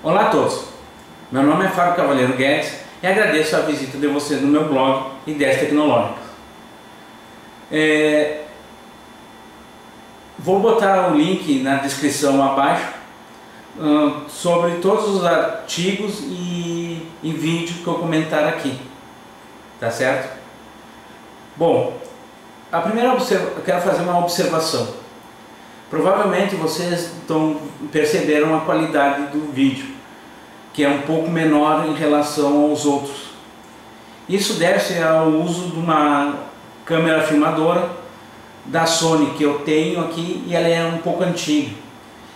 Olá a todos, meu nome é Fábio Cavaleiro Guedes e agradeço a visita de vocês no meu blog Ideias Tecnológicas. Vou botar o link na descrição abaixo sobre todos os artigos e vídeos que eu comentar aqui, tá certo? Bom, eu quero fazer uma observação. Provavelmente vocês perceberam a qualidade do vídeo, que é um pouco menor em relação aos outros. Isso deve-se ao uso de uma câmera filmadora da Sony que eu tenho aqui, e ela é um pouco antiga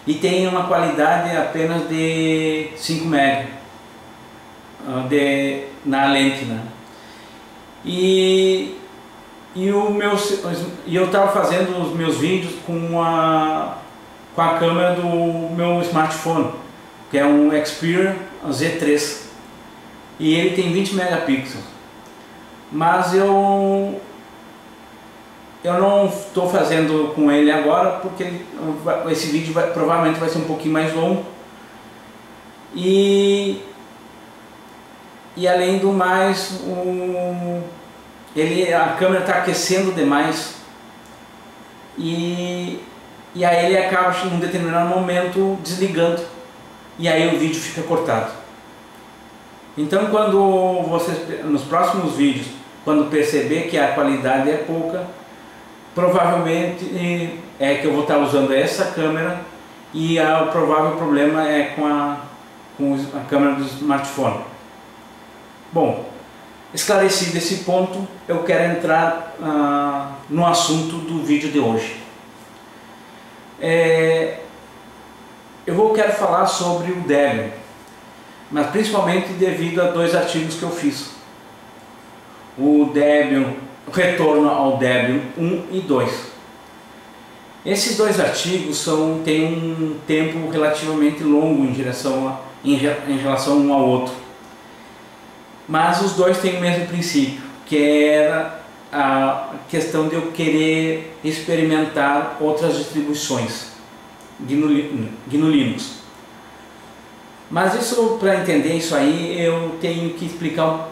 e tem uma qualidade apenas de 5 MB na lente, né? E eu estava fazendo os meus vídeos com a câmera do meu smartphone, que é um Xperia Z3, e ele tem 20 megapixels. Mas eu não estou fazendo com ele agora, porque esse vídeo provavelmente vai ser um pouquinho mais longo, e além do mais, a câmera está aquecendo demais, e aí ele acaba em um determinado momento desligando, e aí o vídeo fica cortado. Então, quando vocês, nos próximos vídeos, quando perceber que a qualidade é pouca, provavelmente é que eu vou estar usando essa câmera, e o provável problema é com a câmera do smartphone. Bom, esclarecido esse ponto, eu quero entrar no assunto do vídeo de hoje. Eu quero falar sobre o Debian, mas principalmente devido a dois artigos que eu fiz: o Retorno ao Debian 1 e 2. Esses dois artigos têm um tempo relativamente longo em relação um ao outro, mas os dois têm o mesmo princípio, que era a questão de eu querer experimentar outras distribuições GNU Linux. Mas para entender isso aí, eu tenho que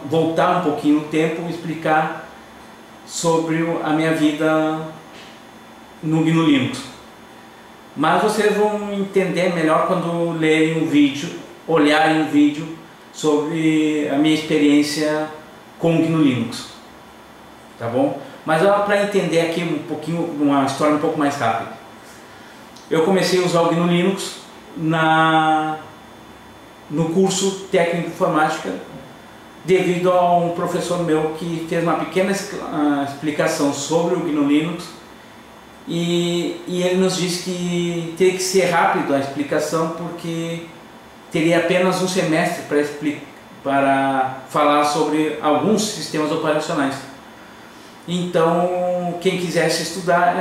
voltar um pouquinho no tempo e explicar sobre a minha vida no GNU Linux. Mas vocês vão entender melhor quando lerem o vídeo, olharem o vídeo sobre a minha experiência com o GNU Linux, tá bom? Mas para entender aqui uma história um pouco mais rápida, eu comecei a usar o GNU Linux no curso técnico de informática, devido a um professor meu que fez uma pequena explicação sobre o GNU Linux, e ele nos disse que teria que ser rápido a explicação, porque teria apenas um semestre para falar sobre alguns sistemas operacionais. Então, quem quisesse estudar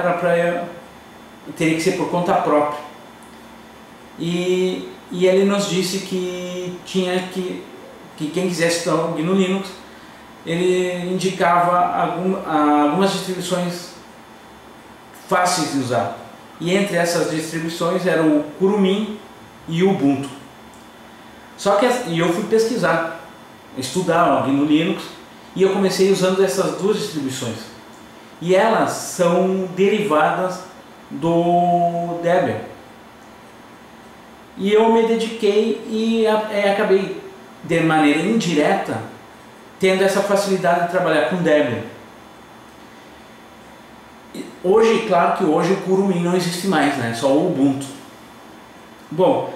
teria que ser por conta própria. E ele nos disse que quem quisesse estudar o GNU Linux, ele indicava algumas distribuições fáceis de usar. E entre essas distribuições eram o Kurumin e o Ubuntu. E eu fui pesquisar, estudar o GNU Linux, e eu comecei usando essas duas distribuições. E elas são derivadas do Debian. E eu me dediquei e acabei, de maneira indireta, tendo essa facilidade de trabalhar com Debian. Hoje, claro que hoje o Kurumin não existe mais, né? Só o Ubuntu. Bom,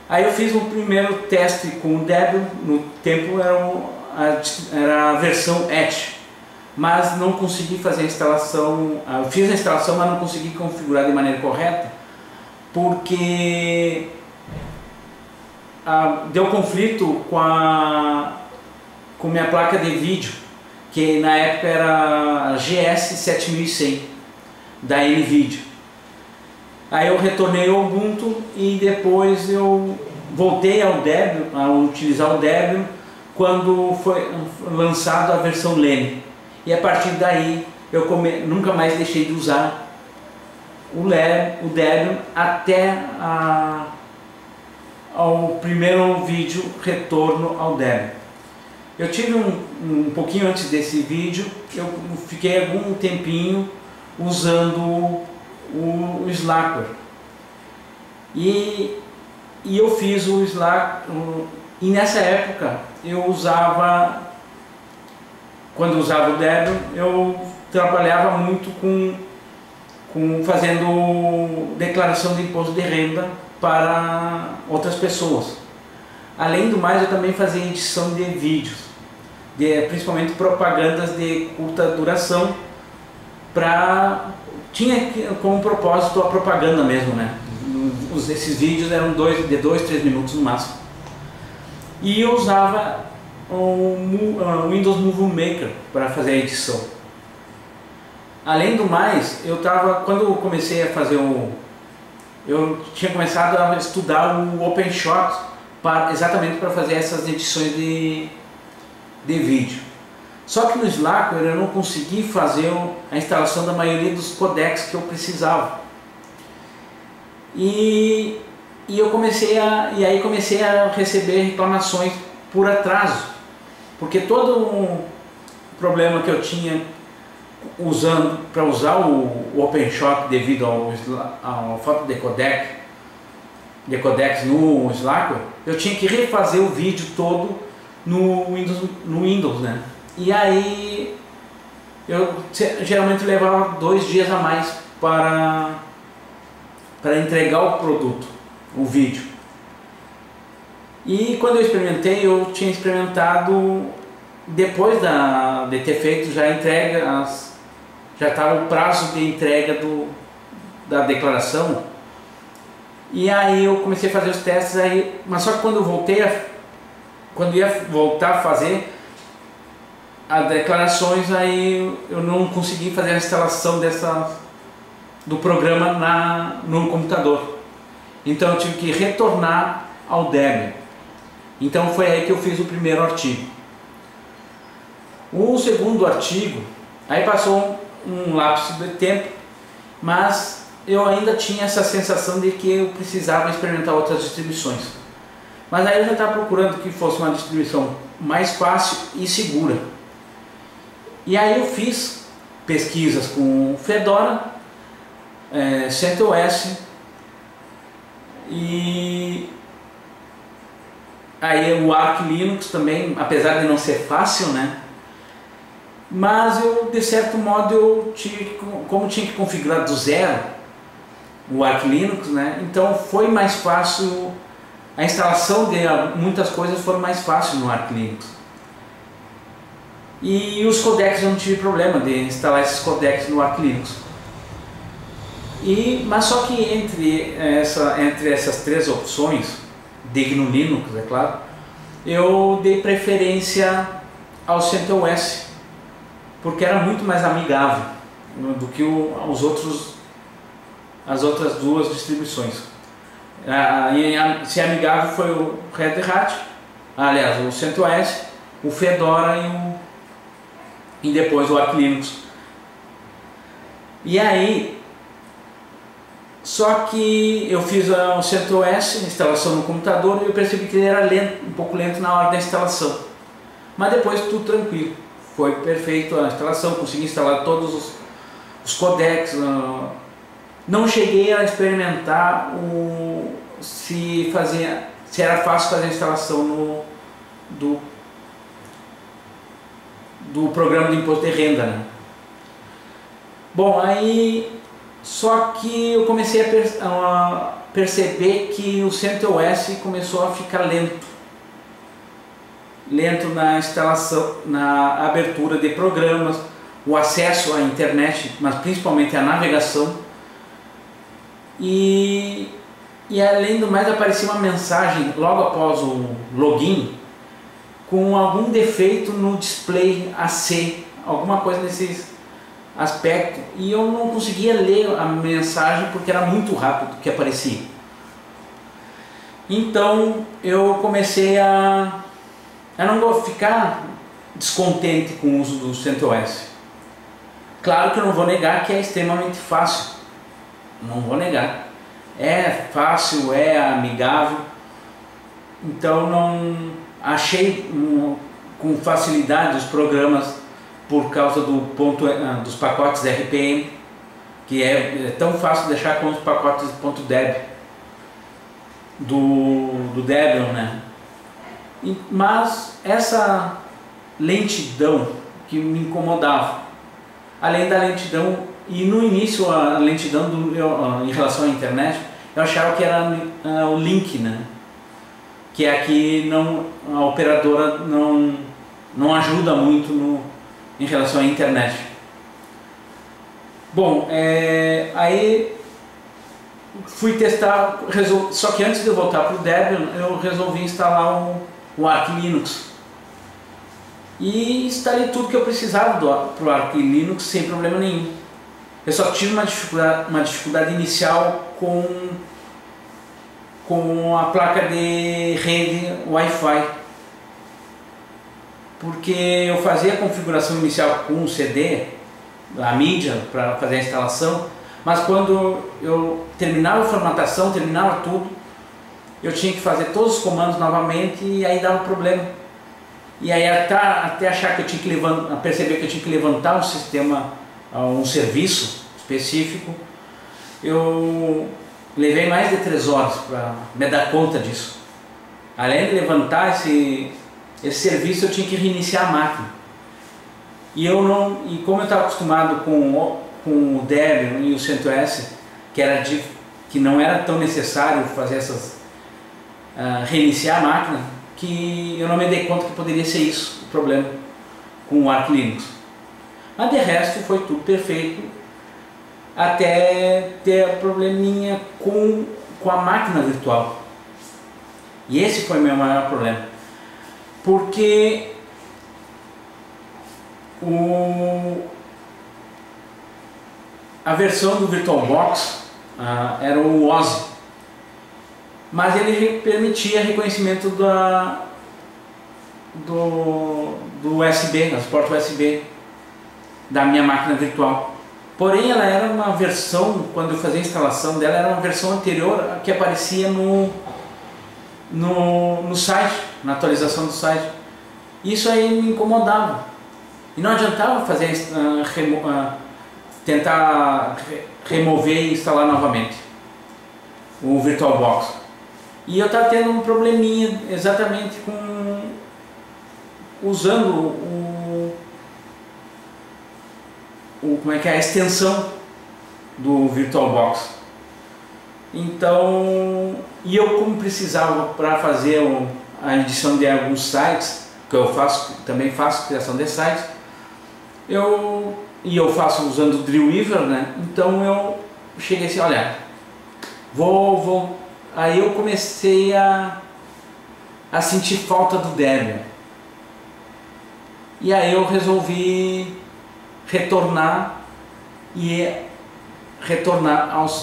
aí eu fiz um primeiro teste com o Debian. No tempo era a versão Etch, mas não consegui fazer a instalação. Eu fiz a instalação, mas não consegui configurar de maneira correta, porque deu conflito com minha placa de vídeo, que na época era a GS7100 da NVIDIA. Aí eu retornei ao Ubuntu, e depois eu voltei ao Debian, a utilizar o Debian, quando foi lançado a versão Leme. E a partir daí eu nunca mais deixei de usar o Debian até ao primeiro vídeo Retorno ao Debian. Eu tive um pouquinho antes desse vídeo, eu fiquei algum tempinho usando o Slackware. E eu fiz o Slack, e nessa época eu usava, quando eu usava o Debian, eu trabalhava muito fazendo declaração de imposto de renda para outras pessoas. Além do mais, eu também fazia edição de vídeos, principalmente propagandas de curta duração, tinha como propósito a propaganda mesmo, né? Esses vídeos eram de 2, 3 minutos no máximo. E eu usava o Windows Movie Maker para fazer a edição. Além do mais, quando eu comecei a fazer eu tinha começado a estudar o OpenShot exatamente para fazer essas edições de vídeo. Só que no Slackware eu não consegui fazer a instalação da maioria dos codecs que eu precisava. E aí comecei a receber reclamações por atraso, porque todo o problema que eu tinha para usar o OpenShot devido ao falta de codecs no Slackware, eu tinha que refazer o vídeo todo no Windows, né? E aí eu geralmente levava 2 dias a mais para entregar o produto, o vídeo. E quando eu experimentei, eu tinha experimentado depois de ter feito já a entrega, já estava o prazo de entrega da declaração. E aí eu comecei a fazer os testes, mas só que quando ia voltar a fazer as declarações, aí eu não consegui fazer a instalação do programa no computador. Então eu tive que retornar ao Debian. Então foi aí que eu fiz o primeiro artigo. O segundo artigo, aí passou um lapso de tempo, mas eu ainda tinha essa sensação de que eu precisava experimentar outras distribuições. Mas aí eu já estava procurando que fosse uma distribuição mais fácil e segura. E aí eu fiz pesquisas com Fedora, CentOS, e aí o Arch Linux também, apesar de não ser fácil, né? Mas eu, de certo modo, como tinha que configurar do zero o Arch Linux, né? Então foi mais fácil, a instalação de muitas coisas foram mais fáceis no Arch Linux. E os codecs eu não tive problema de instalar esses codecs no Arch Linux. Mas só que entre essas 3 opções, de GNU Linux, é claro, eu dei preferência ao CentOS, porque era muito mais amigável do que as outras 2 distribuições. Se amigável foi o Red Hat, aliás, o CentOS, o Fedora e depois o Arch Linux. E aí, só que eu fiz o CentOS, instalação no computador, e eu percebi que ele era um pouco lento na hora da instalação. Mas depois tudo tranquilo, foi perfeito a instalação, consegui instalar todos os codecs. Não cheguei a experimentar se era fácil fazer a instalação do programa de imposto de renda, né? Bom, aí só que eu comecei a perceber que o CentOS começou a ficar lento na instalação, na abertura de programas, o acesso à internet, mas principalmente a navegação. E além do mais, aparecia uma mensagem logo após o login com algum defeito no display AC, alguma coisa nesse aspecto, e eu não conseguia ler a mensagem porque era muito rápido que aparecia. Então eu comecei a não ficar descontente com o uso do CentOS. Claro que eu não vou negar que é extremamente fácil, não vou negar, é fácil, é amigável, Então não achei com facilidade os programas por causa dos pacotes RPM, que é tão fácil deixar com os pacotes .deb do Debian, né? Mas essa lentidão que me incomodava, além da lentidão, e no início a lentidão em relação à internet, eu achava que era o link, né? Que aqui a operadora não ajuda muito em relação à internet. Bom, aí fui testar, só que antes de eu voltar para o Debian, eu resolvi instalar o Arch Linux. E instalei tudo que eu precisava para o Arch Linux sem problema nenhum. Eu só tive uma dificuldade inicial com a placa de rede Wi-Fi, porque eu fazia a configuração inicial com o CD, a mídia, para fazer a instalação, mas quando eu terminava a formatação, terminava tudo, eu tinha que fazer todos os comandos novamente e aí dava problema. E aí até achar que eu tinha que perceber que eu tinha que levantar um sistema, um serviço específico, eu levei mais de 3 horas para me dar conta disso. Além de levantar esse serviço, eu tinha que reiniciar a máquina. E como eu estava acostumado com o Debian e o CentOS, que não era tão necessário fazer reiniciar a máquina, que eu não me dei conta que poderia ser isso o problema com o Arch Linux. Mas de resto foi tudo perfeito, até ter probleminha com a máquina virtual. E esse foi o meu maior problema, porque a versão do VirtualBox era o OSI, mas ele permitia reconhecimento do USB, das portas USB da minha máquina virtual. Porém, ela era uma versão, quando eu fazia a instalação dela, era uma versão anterior que aparecia no site, na atualização do site. Isso aí me incomodava. E não adiantava tentar remover e instalar novamente o VirtualBox. E eu estava tendo um probleminha exatamente usando a extensão do VirtualBox. Então, como precisava para fazer a edição de alguns sites, que eu também faço criação de sites, eu faço usando o Dreamweaver, né? Então eu cheguei assim, olha, aí eu comecei a sentir falta do Debian. E aí eu resolvi retornar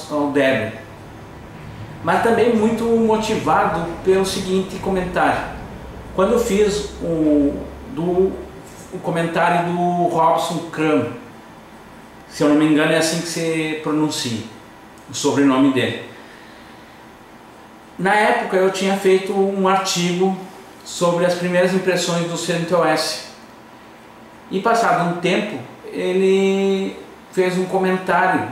ao Debian. Mas também muito motivado pelo seguinte comentário. Quando eu fiz o comentário do Robson Crumb, se eu não me engano é assim que se pronuncia o sobrenome dele. Na época eu tinha feito um artigo sobre as primeiras impressões do CentOS. E passado um tempo, ele fez um comentário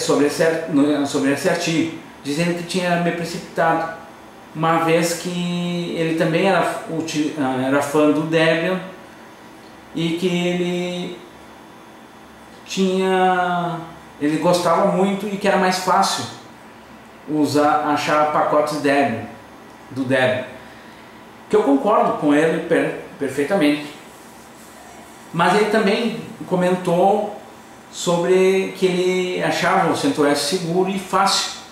sobre esse artigo, dizendo que tinha me precipitado, uma vez que ele também era fã do Debian e que ele gostava muito e que era mais fácil achar pacotes do Debian, que eu concordo com ele perfeitamente. Mas ele também comentou sobre que ele achava o CentOS seguro e fácil.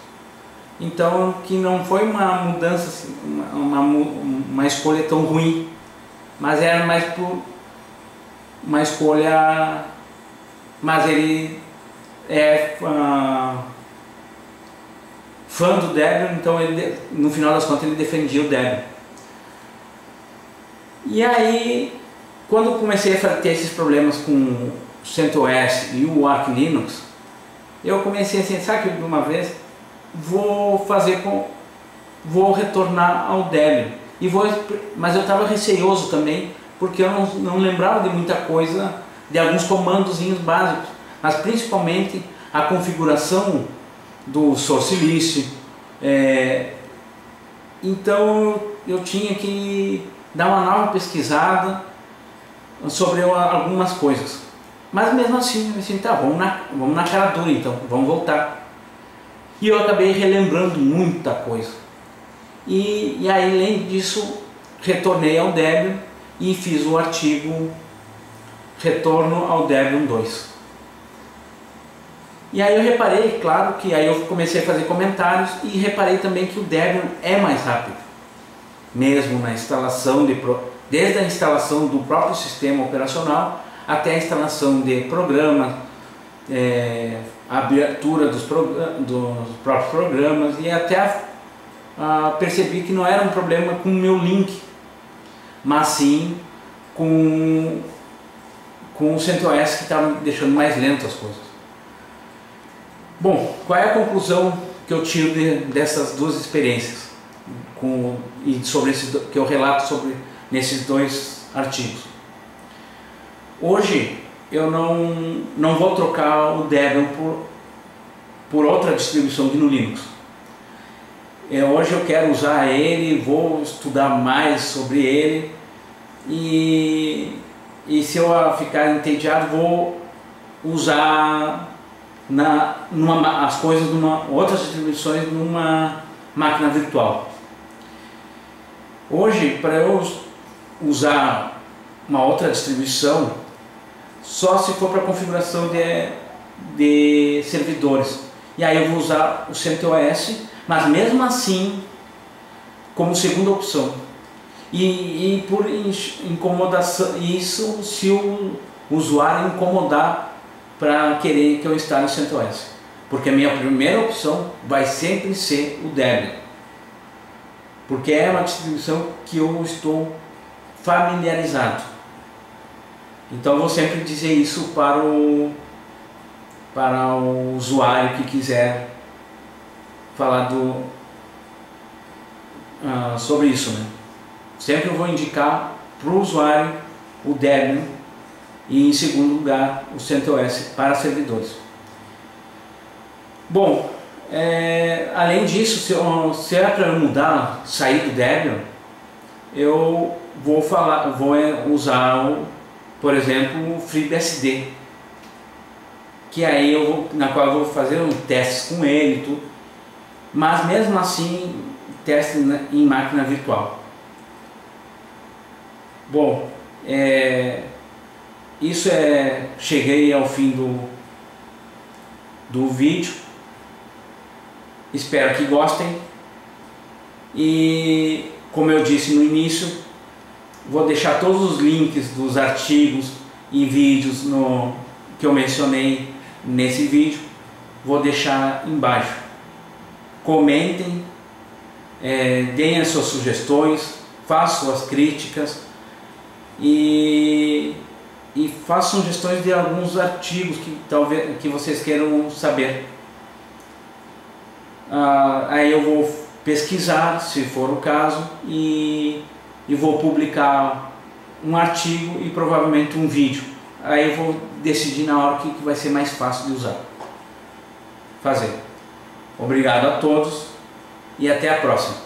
Então, que não foi uma mudança, uma escolha tão ruim, mas era mais por uma escolha. Mas ele é fã do Debian, então no final das contas ele defendia o Debian. E aí, quando eu comecei a ter esses problemas com o CentOS e o Arch Linux, eu comecei assim, sabe que de uma vez vou fazer vou retornar ao Debian. Mas eu estava receioso também, porque eu não lembrava de muita coisa, de alguns comandozinhos básicos, mas principalmente a configuração do source list. Então eu tinha que dar uma nova pesquisada sobre algumas coisas. Mas mesmo assim, tá, vamos na cara dura então, vamos voltar. E eu acabei relembrando muita coisa. E aí, além disso, retornei ao Debian e fiz o artigo Retorno ao Debian 2. E aí eu reparei, claro, que aí eu comecei a fazer comentários e reparei também que o Debian é mais rápido. Mesmo na instalação, desde a instalação do próprio sistema operacional até a instalação de programas, a abertura dos próprios programas e até percebi que não era um problema com o meu link, mas sim com o CentOS, que estava deixando mais lento as coisas. Bom, qual é a conclusão que eu tiro dessas duas experiências e sobre que eu relato nesses dois artigos? Hoje eu não vou trocar o Debian por outra distribuição GNU Linux. Hoje eu quero usar ele, vou estudar mais sobre ele e se eu ficar entediado, vou usar as coisas outras distribuições numa máquina virtual. Hoje, para eu usar uma outra distribuição, só se for para configuração de servidores, e aí eu vou usar o CentOS, mas mesmo assim como segunda opção, e por incomodação, isso se o usuário incomodar para querer que eu instale o CentOS, porque a minha primeira opção vai sempre ser o Debian, porque é uma distribuição que eu estou familiarizado. Então eu vou sempre dizer isso para o usuário que quiser falar sobre isso, né? Sempre eu vou indicar para o usuário o Debian e, em segundo lugar, o CentOS para servidores. Bom, além disso, se é para eu mudar, sair do Debian, eu vou usar, por exemplo, o FreeBSD, que aí na qual eu vou fazer testes com ele e tudo, mas mesmo assim testes em máquina virtual. Bom, cheguei ao fim do vídeo, espero que gostem e, como eu disse no início, vou deixar todos os links dos artigos e vídeos que eu mencionei nesse vídeo, vou deixar embaixo. Comentem, deem as suas sugestões, façam suas críticas e façam sugestões de alguns artigos que vocês queiram saber. Aí eu vou pesquisar, se for o caso, e vou publicar um artigo e provavelmente um vídeo. Aí eu vou decidir na hora o que vai ser mais fácil de fazer. Obrigado a todos e até a próxima.